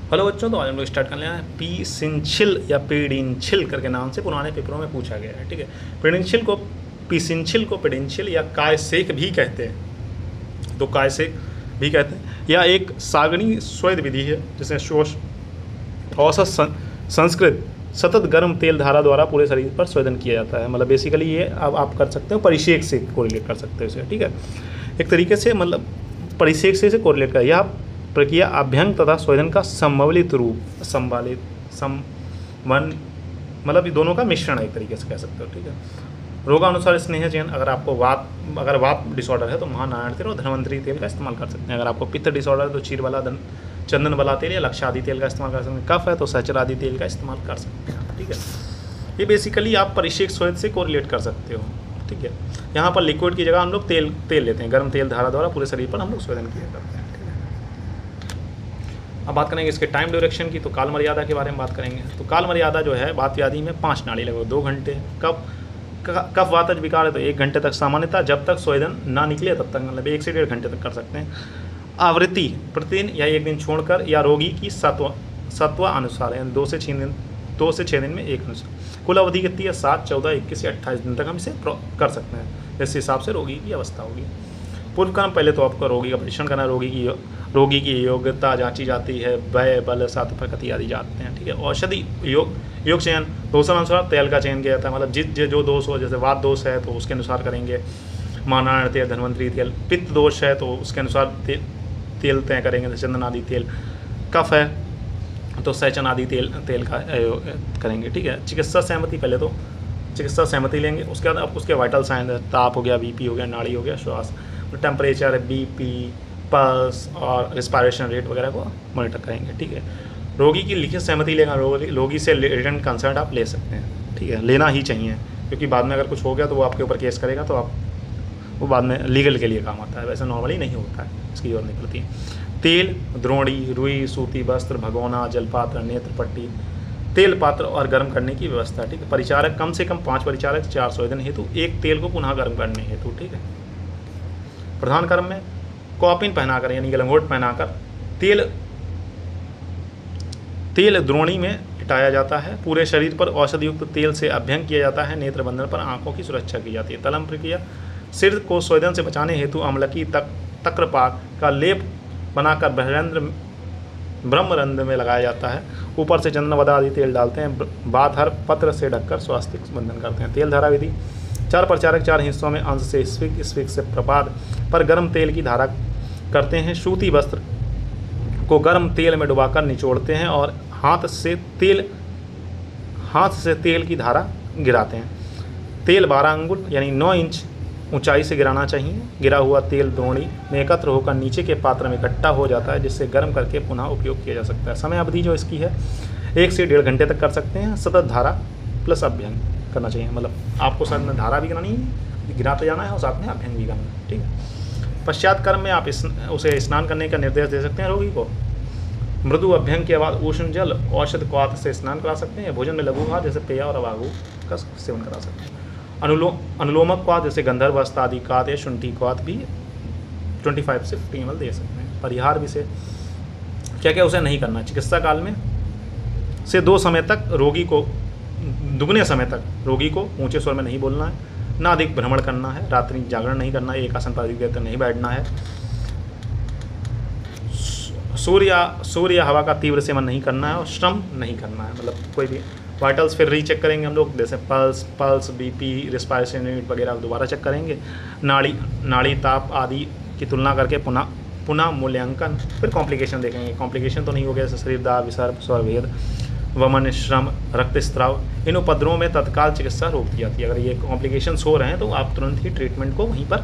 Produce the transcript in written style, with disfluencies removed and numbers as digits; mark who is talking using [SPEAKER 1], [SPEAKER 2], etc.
[SPEAKER 1] Hello बच्चों, तो आज हम लोग स्टार्ट कर रहे हैं पीसिंचिल या पेडिंचिल करके नाम से पुराने पेपरों में पूछा गया है। ठीक है, पेडिंचिल को पीसिंचिल को पेडिंचिल या कायसेक भी कहते हैं, तो कायसेक भी कहते हैं। यह एक सागणी स्वेद विधि है जिसे औसत संस्कृत सतत गर्म तेल धारा द्वारा पूरे शरीर पर स्वेदन किया जाता है। मतलब बेसिकली ये अब आप कर सकते हो, परिषेक से कोरिलेट कर सकते हो इसे। ठीक है, एक तरीके से मतलब परिषेक से कोरिलेट कर, यह प्रक्रिया अभ्यंग तथा स्वेदन का सम्मिलित रूप मतलब दोनों का मिश्रण है, एक तरीके से कह सकते हो। ठीक है, रोगानुसार स्नेह चयन, अगर वात डिसऑर्डर है तो महानारायण तेल और धन्वंतरी तेल का इस्तेमाल कर सकते हैं। अगर आपको पित्त डिसऑर्डर है तो चीर वाला चंदन वाला तेल या लक्षादि तेल का इस्तेमाल कर सकते हैं। कफ है तो सहचर आदि तेल का इस्तेमाल कर सकते हैं। ठीक है, ये बेसिकली आप परिषेक स्वेद से कोरिलेट कर सकते हो। ठीक है, यहाँ पर लिक्विड की जगह हम लोग तेल लेते हैं, गर्म तेल धारा द्वारा पूरे शरीर पर हम लोग स्वेदन किया करते हैं। अब बात करेंगे इसके टाइम ड्यूरेक्शन की, तो काल मर्यादा के बारे में बात करेंगे। तो काल मर्यादा जो है, बात व्याधि में 5 नाड़ी लगभग 2 घंटे, कफ वातज विकार है तो 1 घंटे तक, सामान्यतः जब तक स्वेदन ना निकले तब तक, मतलब 1 से 1.5 घंटे तक कर सकते हैं। आवृत्ति प्रतिदिन या 1 दिन छोड़कर, या रोगी की सत्व अनुसार है, 2 से 6 दिन में 1 अनुसार। कुल अवधि कितनी है? 7, 14, 21 या 28 दिन तक हम इसे कर सकते हैं, इस हिसाब से रोगी की अवस्था होगी। पूर्व क्रम, पहले तो आपको रोगी का परीक्षण करना है, रोगी की योग्यता जांची जाती है, वय बल सात प्रकृति आदि जाते हैं। ठीक है, औषधि योग चयन, दोषानुसार तेल का चयन किया जाता है। मतलब जो दोष हो, जैसे वात दोष है तो उसके अनुसार करेंगे महानारायण तेल, धन्वंतरी तेल। पित्त दोष है तो उसके अनुसार तेल तय करेंगे, जैसे चंदन आदि तेल। कफ है तो सहचन आदि तेल का करेंगे। ठीक है, चिकित्सा सहमति, पहले तो चिकित्सा सहमति लेंगे, उसके बाद उसके वाइटल साइन, ताप हो गया, बीपी हो गया, नाड़ी हो गया, श्वास, टेम्परेचर, बीपी, पल्स और रिस्पायरेशन रेट वगैरह को मॉनिटर करेंगे। ठीक है, रोगी की लिखित सहमति लेगा, रोगी से रिटन कंसर्ट आप ले सकते हैं। ठीक है, लेना ही चाहिए, क्योंकि बाद में अगर कुछ हो गया तो वो आपके ऊपर केस करेगा, तो वो बाद में लीगल के लिए काम आता है, वैसे नॉर्मली नहीं होता है, इसकी जरूरत नहीं पड़ती है। तेल, द्रोणी, रुई, सूती वस्त्र, भगोना, जलपात्र, नेत्र पट्टी, तेल पात्र और गर्म करने की व्यवस्था। ठीक है, परिचारक कम से कम 5 परिचारक 4 स्वेदन हेतु, 1 तेल को पुनः गर्म करने हेतु। ठीक है, प्रधान कर्म में कॉपिन पहनाकर यानी कि लंगोट पहनाकर तेल द्रोणी में लिटाया जाता है। पूरे शरीर पर औषधि युक्त तेल से अभ्यंग किया जाता है। नेत्र बंधन पर आंखों की सुरक्षा की जाती है। तलम प्रक्रिया, सिर को स्वेदन से बचाने हेतु अम्लकी तक्रपाक का लेप बनाकर ब्रह्मरंध्र में लगाया जाता है। ऊपर से चंदन वदा आदि तेल डालते हैं। बात पत्र से ढककर स्वास्तिक बंधन करते हैं। तेल धारा विधि, 4 परिचारक 4 हिस्सों में अंश से स्फिक से प्रपाद पर गर्म तेल की धारा करते हैं। सूती वस्त्र को गर्म तेल में डुबाकर निचोड़ते हैं और हाथ से तेल की धारा गिराते हैं। तेल 12 अंगुल यानी 9 इंच ऊंचाई से गिराना चाहिए। गिरा हुआ तेल द्रोणी में एकत्र होकर नीचे के पात्र में इकट्ठा हो जाता है, जिससे गर्म करके पुनः उपयोग किया जा सकता है। समय अवधि जो इसकी है 1 से 1.5 घंटे तक कर सकते हैं। सतत धारा प्लस अभ्यंग करना चाहिए, मतलब आपको साथ में धारा भी करानी है, गिराते जाना है और साथ में अभ्यंग भी करना है। ठीक है, पश्चात कर्म में आप उसे स्नान करने का निर्देश दे सकते हैं रोगी को। मृदु अभ्यंग के बाद उष्ण जल औषध क्वाथ से स्नान करा सकते हैं। भोजन में लघु आहार जैसे पेय और अवागु का सेवन करा सकते हैं। अनुलोमक क्वाथ जैसे गंधर्व अवस्था आदि क्वाथ या शुंठी क्वाथ भी 25 से 50 ml दे सकते हैं। परिहार भी से क्या क्या उसे नहीं करना। चिकित्सा काल में से 2 समय तक दुगने समय तक रोगी को ऊंचे स्वर में नहीं बोलना है, ना अधिक भ्रमण करना है, रात्रि जागरण नहीं करना है, एक आसन पर अधिक देर नहीं बैठना है, सूर्य हवा का तीव्र सेवन नहीं करना है और श्रम नहीं करना है। मतलब कोई भी वाइटल्स फिर रीचेक करेंगे हम लोग, जैसे पल्स, बीपी, रिस्पायरेशन रेट वगैरह दोबारा चेक करेंगे। नाड़ी ताप आदि की तुलना करके पुनः मूल्यांकन। फिर कॉम्प्लिकेशन देखेंगे, कॉम्प्लिकेशन तो नहीं हो गया जैसे शरीर दाह, विसर्प, स्वरभेद, वमन, श्रम, रक्तस्राव, इन उपद्रवों में तत्काल चिकित्सा रोक दी जाती है। अगर ये कॉम्प्लिकेशंस हो रहे हैं तो आप तुरंत ही ट्रीटमेंट को वहीं पर